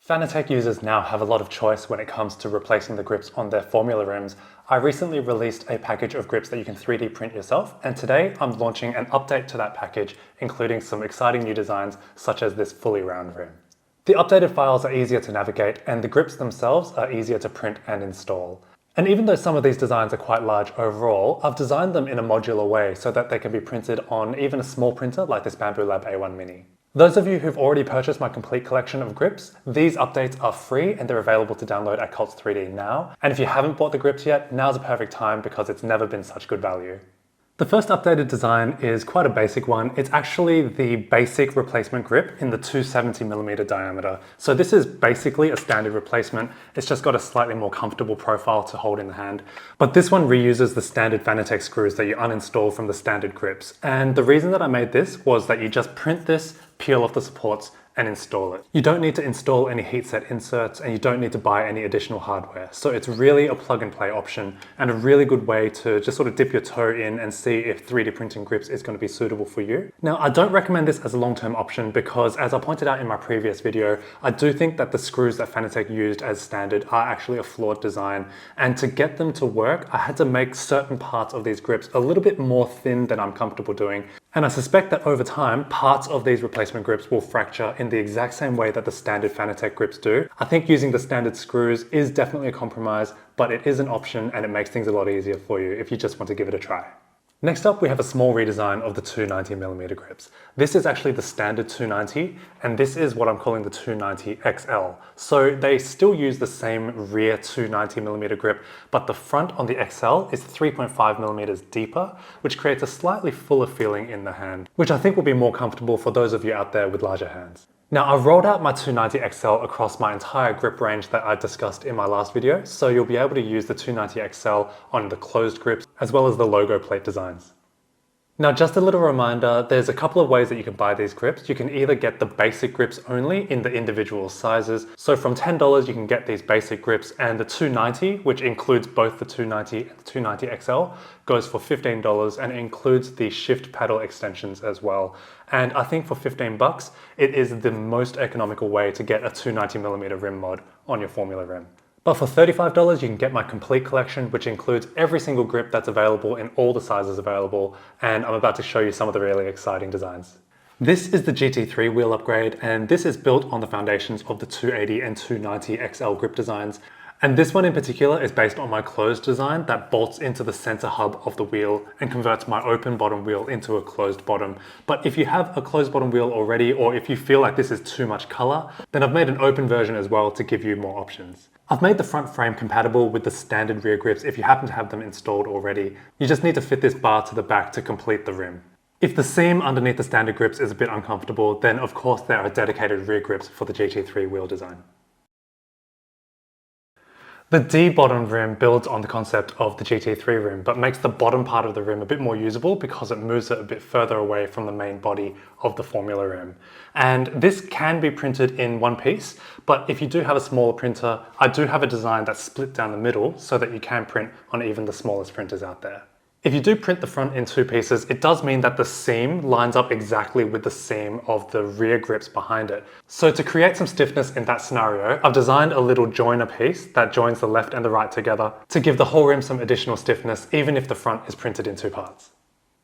Fanatec users now have a lot of choice when it comes to replacing the grips on their formula rims. I recently released a package of grips that you can 3D print yourself, and today I'm launching an update to that package, including some exciting new designs such as this fully round rim. The updated files are easier to navigate, and the grips themselves are easier to print and install. And even though some of these designs are quite large overall, I've designed them in a modular way so that they can be printed on even a small printer like this Bamboo Lab A1 Mini. Those of you who've already purchased my complete collection of grips, these updates are free and they're available to download at Cults 3D now. And if you haven't bought the grips yet, now's a perfect time because it's never been such good value. The first updated design is quite a basic one. It's actually the basic replacement grip in the 270mm diameter. So this is basically a standard replacement. It's just got a slightly more comfortable profile to hold in the hand. But this one reuses the standard Fanatec screws that you uninstall from the standard grips. And the reason that I made this was that you just print this, peel off the supports, and install it. You don't need to install any heatset inserts and you don't need to buy any additional hardware. So it's really a plug and play option and a really good way to just sort of dip your toe in and see if 3D printing grips is going to be suitable for you. Now, I don't recommend this as a long-term option because, as I pointed out in my previous video, I do think that the screws that Fanatec used as standard are actually a flawed design. And to get them to work, I had to make certain parts of these grips a little bit more thin than I'm comfortable doing. And I suspect that over time, parts of these replacement grips will fracture in the exact same way that the standard Fanatec grips do. I think using the standard screws is definitely a compromise, but it is an option and it makes things a lot easier for you if you just want to give it a try. Next up, we have a small redesign of the 290mm grips. This is actually the standard 290, and this is what I'm calling the 290 XL. So they still use the same rear 290mm grip, but the front on the XL is 3.5mm deeper, which creates a slightly fuller feeling in the hand, which I think will be more comfortable for those of you out there with larger hands. Now, I've rolled out my 290 XL across my entire grip range that I discussed in my last video, so you'll be able to use the 290 XL on the closed grips as well as the logo plate designs. Now, just a little reminder, there's a couple of ways that you can buy these grips. You can either get the basic grips only in the individual sizes. So from $10, you can get these basic grips, and the 290, which includes both the 290 and the 290 XL, goes for $15, and it includes the shift paddle extensions as well. And I think for 15 bucks, it is the most economical way to get a 290mm rim mod on your formula rim. But for $35, you can get my complete collection, which includes every single grip that's available in all the sizes available, and I'm about to show you some of the really exciting designs. This is the GT3 wheel upgrade, and this is built on the foundations of the 280 and 290 XL grip designs. And this one in particular is based on my closed design that bolts into the center hub of the wheel and converts my open bottom wheel into a closed bottom. But if you have a closed bottom wheel already, or if you feel like this is too much color, then I've made an open version as well to give you more options. I've made the front frame compatible with the standard rear grips if you happen to have them installed already. You just need to fit this bar to the back to complete the rim. If the seam underneath the standard grips is a bit uncomfortable, then of course there are dedicated rear grips for the GT3 wheel design. The D-bottom rim builds on the concept of the GT3 rim, but makes the bottom part of the rim a bit more usable because it moves it a bit further away from the main body of the formula rim. And this can be printed in one piece, but if you do have a smaller printer, I do have a design that's split down the middle so that you can print on even the smallest printers out there. If you do print the front in two pieces, it does mean that the seam lines up exactly with the seam of the rear grips behind it. So to create some stiffness in that scenario, I've designed a little joiner piece that joins the left and the right together to give the whole rim some additional stiffness, even if the front is printed in two parts.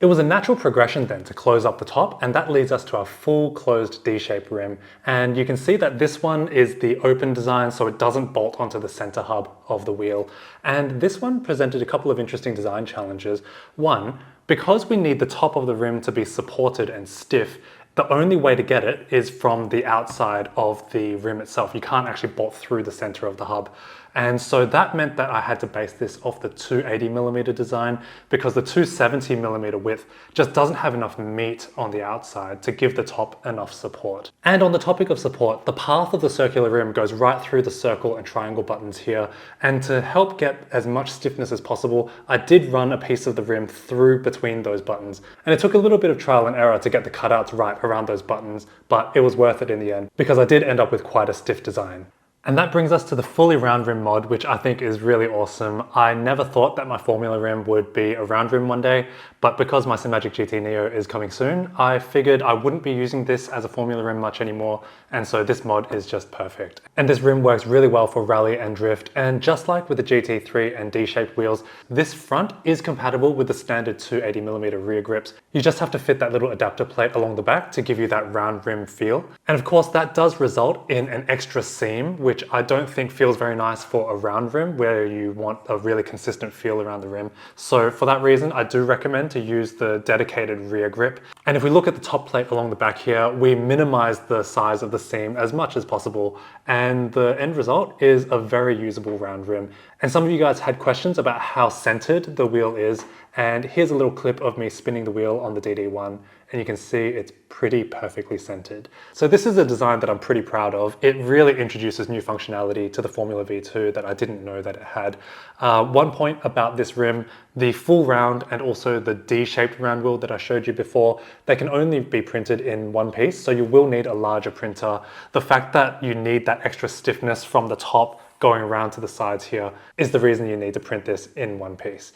It was a natural progression then to close up the top, and that leads us to our full closed D-shaped rim. And you can see that this one is the open design, so it doesn't bolt onto the center hub of the wheel. And this one presented a couple of interesting design challenges. One, because we need the top of the rim to be supported and stiff, the only way to get it is from the outside of the rim itself. You can't actually bolt through the center of the hub. And so that meant that I had to base this off the 280mm design because the 270mm width just doesn't have enough meat on the outside to give the top enough support. And on the topic of support, the path of the circular rim goes right through the circle and triangle buttons here. And to help get as much stiffness as possible, I did run a piece of the rim through between those buttons. And it took a little bit of trial and error to get the cutouts right around those buttons, but it was worth it in the end because I did end up with quite a stiff design. And that brings us to the fully round rim mod, which I think is really awesome. I never thought that my formula rim would be a round rim one day, but because my Simagic GT Neo is coming soon, I figured I wouldn't be using this as a formula rim much anymore, and so this mod is just perfect. And this rim works really well for rally and drift, and just like with the GT3 and D-shaped wheels, this front is compatible with the standard 280mm rear grips. You just have to fit that little adapter plate along the back to give you that round rim feel. And of course that does result in an extra seam, which I don't think feels very nice for a round rim where you want a really consistent feel around the rim. So for that reason, I do recommend to use the dedicated rear grip. And if we look at the top plate along the back here, we minimize the size of the seam as much as possible. And the end result is a very usable round rim. And some of you guys had questions about how centered the wheel is. And here's a little clip of me spinning the wheel on the DD1, and you can see it's pretty perfectly centered. So this is a design that I'm pretty proud of. It really introduces new functionality to the Formula V2 that I didn't know that it had. One point about this rim, the full round and also the D-shaped round wheel that I showed you before, they can only be printed in one piece, so you will need a larger printer. The fact that you need that extra stiffness from the top going around to the sides here is the reason you need to print this in one piece.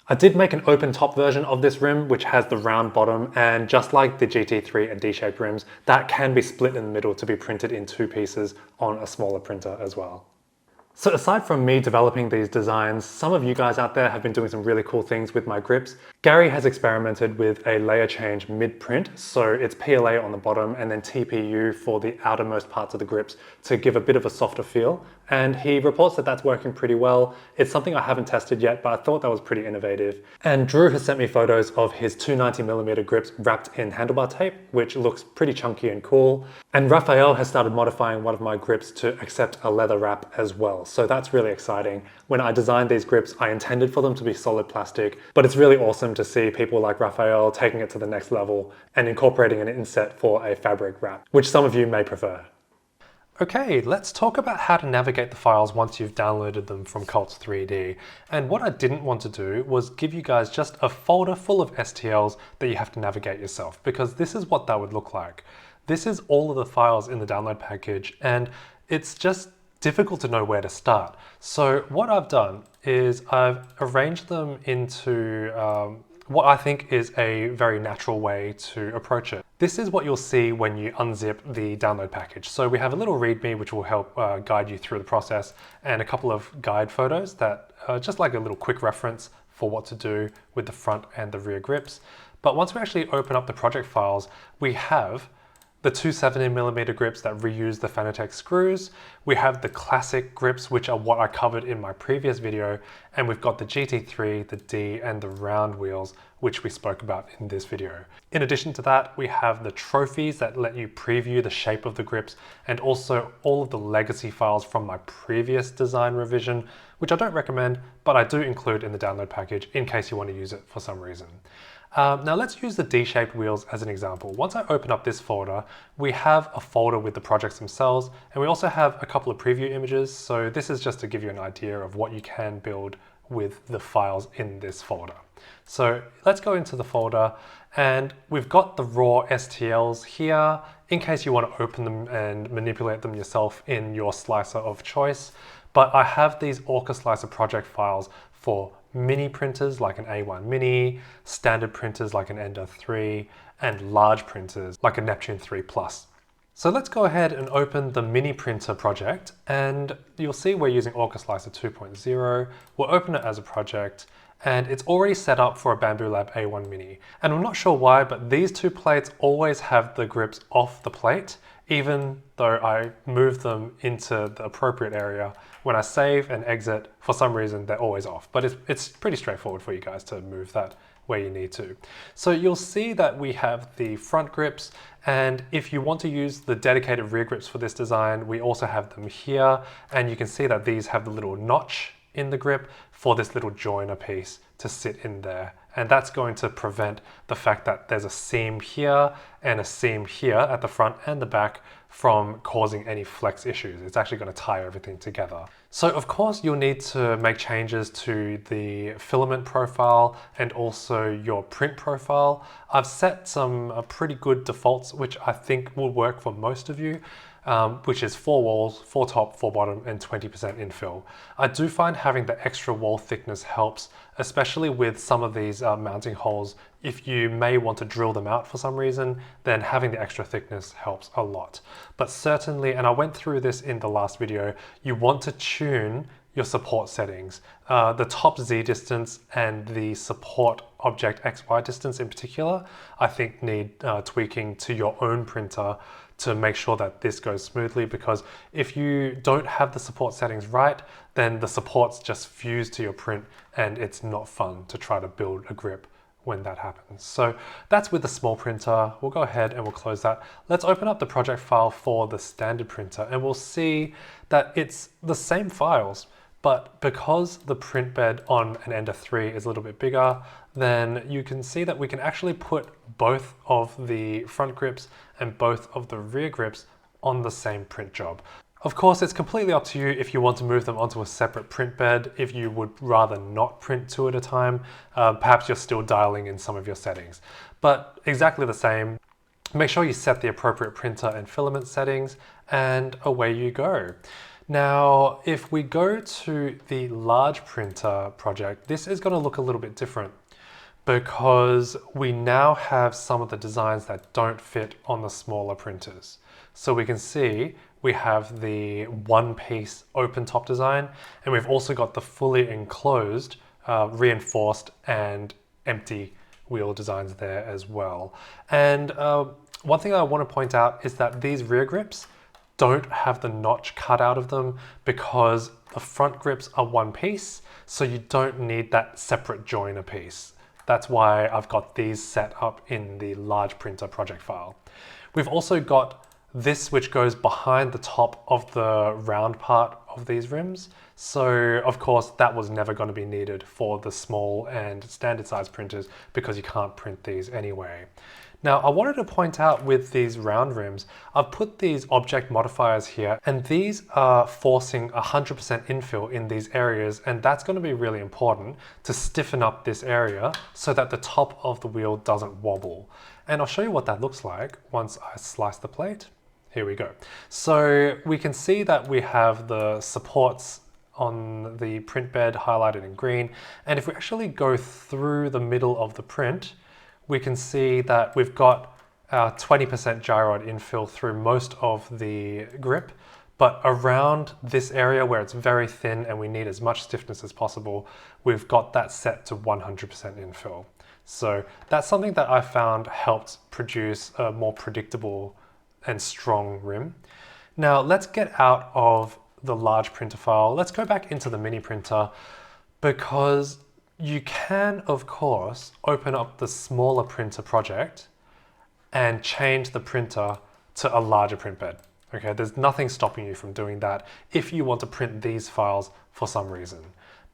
I did make an open top version of this rim, which has the round bottom, and just like the GT3 and D-shaped rims, that can be split in the middle to be printed in two pieces on a smaller printer as well. So aside from me developing these designs, some of you guys out there have been doing some really cool things with my grips. Gary has experimented with a layer change mid-print, so it's PLA on the bottom and then TPU for the outermost parts of the grips to give a bit of a softer feel. And he reports that that's working pretty well. It's something I haven't tested yet, but I thought that was pretty innovative. And Drew has sent me photos of his 290mm grips wrapped in handlebar tape, which looks pretty chunky and cool. And Raphael has started modifying one of my grips to accept a leather wrap as well. So that's really exciting. When I designed these grips, I intended for them to be solid plastic, but it's really awesome to see people like Raphael taking it to the next level and incorporating an inset for a fabric wrap, which some of you may prefer. Okay, let's talk about how to navigate the files once you've downloaded them from Cults 3D. And what I didn't want to do was give you guys just a folder full of STLs that you have to navigate yourself, because this is what that would look like. This is all of the files in the download package, and it's just difficult to know where to start. So what I've done is I've arranged them into what I think is a very natural way to approach it. This is what you'll see when you unzip the download package. So we have a little README which will help guide you through the process, and a couple of guide photos that are just like a little quick reference for what to do with the front and the rear grips. But once we actually open up the project files, we have the 270mm grips that reuse the Fanatec screws. We have the classic grips, which are what I covered in my previous video. And we've got the GT3, the D, and the round wheels, which we spoke about in this video. In addition to that, we have the trophies that let you preview the shape of the grips, and also all of the legacy files from my previous design revision, which I don't recommend, but I do include in the download package in case you want to use it for some reason. Now let's use the D-shaped wheels as an example. Once I open up this folder, we have a folder with the projects themselves, and we also have a couple of preview images. So this is just to give you an idea of what you can build with the files in this folder. So let's go into the folder, and we've got the raw STLs here in case you want to open them and manipulate them yourself in your slicer of choice. But I have these Orca Slicer project files for mini printers like an A1 Mini, standard printers like an Ender 3, and large printers like a Neptune 3 Plus. So let's go ahead and open the mini printer project, and you'll see we're using Orca Slicer 2.0. We'll open it as a project, and it's already set up for a Bambu Lab A1 Mini. And I'm not sure why, but these two plates always have the grips off the plate, even though I move them into the appropriate area. When I save and exit, for some reason, they're always off. But it's pretty straightforward for you guys to move that where you need to. So you'll see that we have the front grips, and if you want to use the dedicated rear grips for this design, we also have them here. And you can see that these have the little notch in the grip for this little joiner piece to sit in there. And that's going to prevent the fact that there's a seam here and a seam here at the front and the back from causing any flex issues. It's actually going to tie everything together. So of course you'll need to make changes to the filament profile and also your print profile. I've set some pretty good defaults, which I think will work for most of you. which is 4 walls, 4 top, 4 bottom, and 20% infill. I do find having the extra wall thickness helps, especially with some of these mounting holes. If you may want to drill them out for some reason, then having the extra thickness helps a lot. But certainly, and I went through this in the last video, you want to tune your support settings. The top Z distance and the support object XY distance in particular, I think need tweaking to your own printer to make sure that this goes smoothly, because if you don't have the support settings right, then the supports just fuse to your print and it's not fun to try to build a grip when that happens. So that's with the small printer. We'll go ahead and we'll close that. Let's open up the project file for the standard printer and we'll see that it's the same files, but because the print bed on an Ender 3 is a little bit bigger, then you can see that we can actually put both of the front grips and both of the rear grips on the same print job. Of course, it's completely up to you if you want to move them onto a separate print bed, if you would rather not print two at a time. Perhaps you're still dialing in some of your settings, but exactly the same. Make sure you set the appropriate printer and filament settings and away you go. Now, if we go to the large printer project, this is going to look a little bit different because we now have some of the designs that don't fit on the smaller printers. So we can see we have the one-piece open top design, and we've also got the fully enclosed, reinforced and empty wheel designs there as well. And one thing I want to point out is that these rear grips don't have the notch cut out of them because the front grips are one piece, so you don't need that separate joiner piece. That's why I've got these set up in the large printer project file. We've also got this which goes behind the top of the round part of these rims. So of course that was never going to be needed for the small and standard size printers because you can't print these anyway. Now I wanted to point out with these round rims, I've put these object modifiers here and these are forcing 100% infill in these areas, and that's going to be really important to stiffen up this area so that the top of the wheel doesn't wobble. And I'll show you what that looks like once I slice the plate. Here we go. So we can see that we have the supports on the print bed highlighted in green. And if we actually go through the middle of the print, we can see that we've got our 20% gyroid infill through most of the grip, but around this area where it's very thin and we need as much stiffness as possible, we've got that set to 100% infill. So that's something that I found helped produce a more predictable and strong rim. Now let's get out of the large printer file. Let's go back into the mini printer, because you can, of course, open up the smaller printer project and change the printer to a larger print bed. Okay, there's nothing stopping you from doing that if you want to print these files for some reason.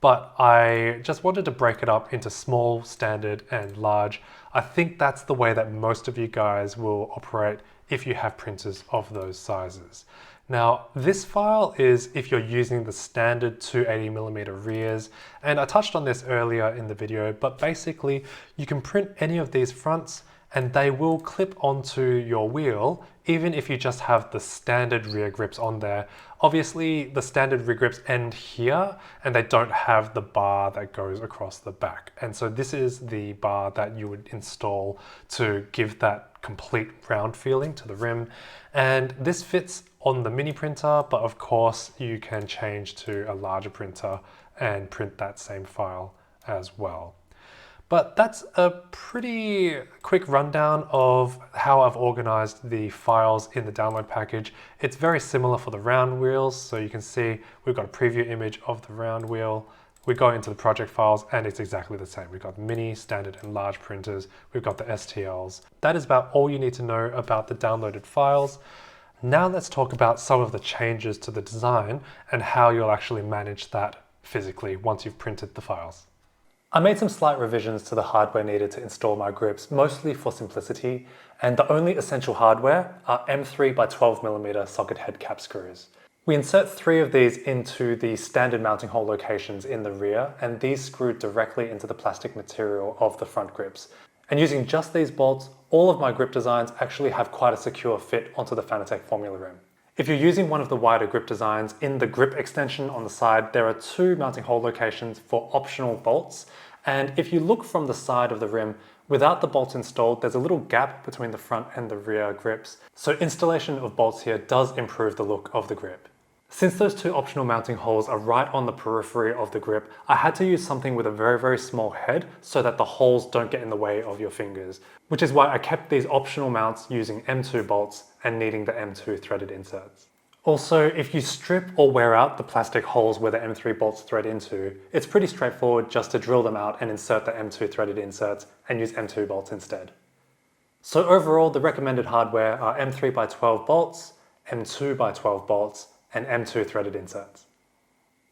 But I just wanted to break it up into small, standard, and large. I think that's the way that most of you guys will operate if you have printers of those sizes. Now, this file is if you're using the standard 280mm rears, and I touched on this earlier in the video, but basically you can print any of these fronts and they will clip onto your wheel even if you just have the standard rear grips on there. Obviously, the standard rear grips end here and they don't have the bar that goes across the back. And so this is the bar that you would install to give that complete round feeling to the rim. And this fits on the mini printer, but of course you can change to a larger printer and print that same file as well. But that's a pretty quick rundown of how I've organized the files in the download package. It's very similar for the round wheels. So you can see we've got a preview image of the round wheel. We go into the project files and it's exactly the same. We've got mini, standard, and large printers. We've got the STLs. That is about all you need to know about the downloaded files. Now let's talk about some of the changes to the design and how you'll actually manage that physically once you've printed the files. I made some slight revisions to the hardware needed to install my grips, mostly for simplicity, and the only essential hardware are M3 by 12mm socket head cap screws. We insert 3 of these into the standard mounting hole locations in the rear, and these screw directly into the plastic material of the front grips. And using just these bolts, all of my grip designs actually have quite a secure fit onto the Fanatec formula rim. If you're using one of the wider grip designs, in the grip extension on the side, there are 2 mounting hole locations for optional bolts. And if you look from the side of the rim, without the bolts installed, there's a little gap between the front and the rear grips. So installation of bolts here does improve the look of the grip. Since those 2 optional mounting holes are right on the periphery of the grip, I had to use something with a very, very small head so that the holes don't get in the way of your fingers, which is why I kept these optional mounts using M2 bolts and needing the M2 threaded inserts. Also, if you strip or wear out the plastic holes where the M3 bolts thread into, it's pretty straightforward just to drill them out and insert the M2 threaded inserts and use M2 bolts instead. So overall, the recommended hardware are M3x12 bolts, M2x12 bolts, and M2 threaded inserts.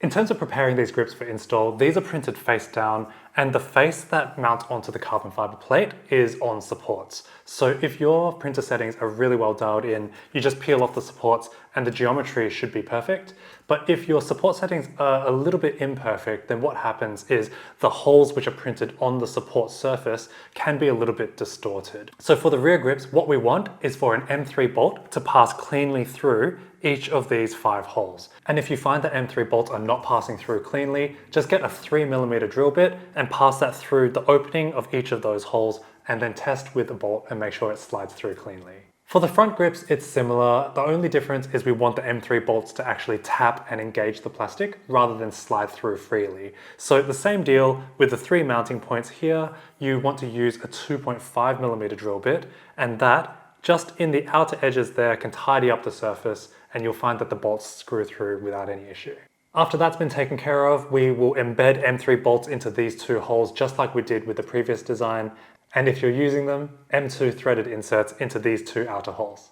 In terms of preparing these grips for install, these are printed face down, and the face that mounts onto the carbon fiber plate is on supports. So if your printer settings are really well dialed in, you just peel off the supports and the geometry should be perfect. But if your support settings are a little bit imperfect, then what happens is the holes which are printed on the support surface can be a little bit distorted. So for the rear grips, what we want is for an M3 bolt to pass cleanly through each of these 5 holes. And if you find that M3 bolts are not passing through cleanly, just get a 3mm drill bit and pass that through the opening of each of those holes and then test with a bolt and make sure it slides through cleanly. For the front grips, it's similar. The only difference is we want the M3 bolts to actually tap and engage the plastic rather than slide through freely. So the same deal with the 3 mounting points here, you want to use a 2.5mm drill bit, and that just in the outer edges there can tidy up the surface, and you'll find that the bolts screw through without any issue. After that's been taken care of, we will embed M3 bolts into these 2 holes just like we did with the previous design, and if you're using them, M2 threaded inserts into these 2 outer holes.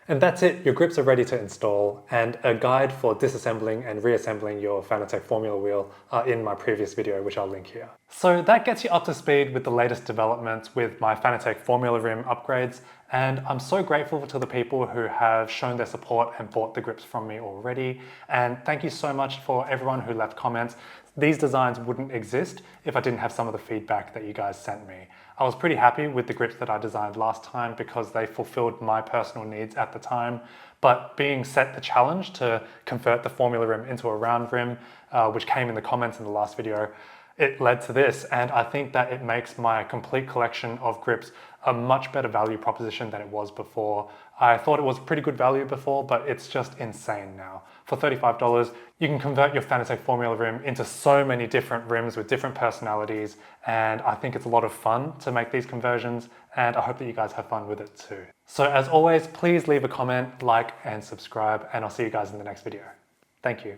And that's it, your grips are ready to install, and a guide for disassembling and reassembling your Fanatec formula wheel are in my previous video, which I'll link here. So that gets you up to speed with the latest developments with my Fanatec formula rim upgrades, and I'm so grateful to the people who have shown their support and bought the grips from me already. And thank you so much for everyone who left comments. These designs wouldn't exist if I didn't have some of the feedback that you guys sent me. I was pretty happy with the grips that I designed last time because they fulfilled my personal needs at the time, but being set the challenge to convert the formula rim into a round rim, which came in the comments in the last video, it led to this, and I think that it makes my complete collection of grips a much better value proposition than it was before. I thought it was pretty good value before, but it's just insane now. For $35, you can convert your Fanatec formula rim into so many different rims with different personalities, and I think it's a lot of fun to make these conversions, and I hope that you guys have fun with it too. So as always, please leave a comment, like, and subscribe, and I'll see you guys in the next video. Thank you.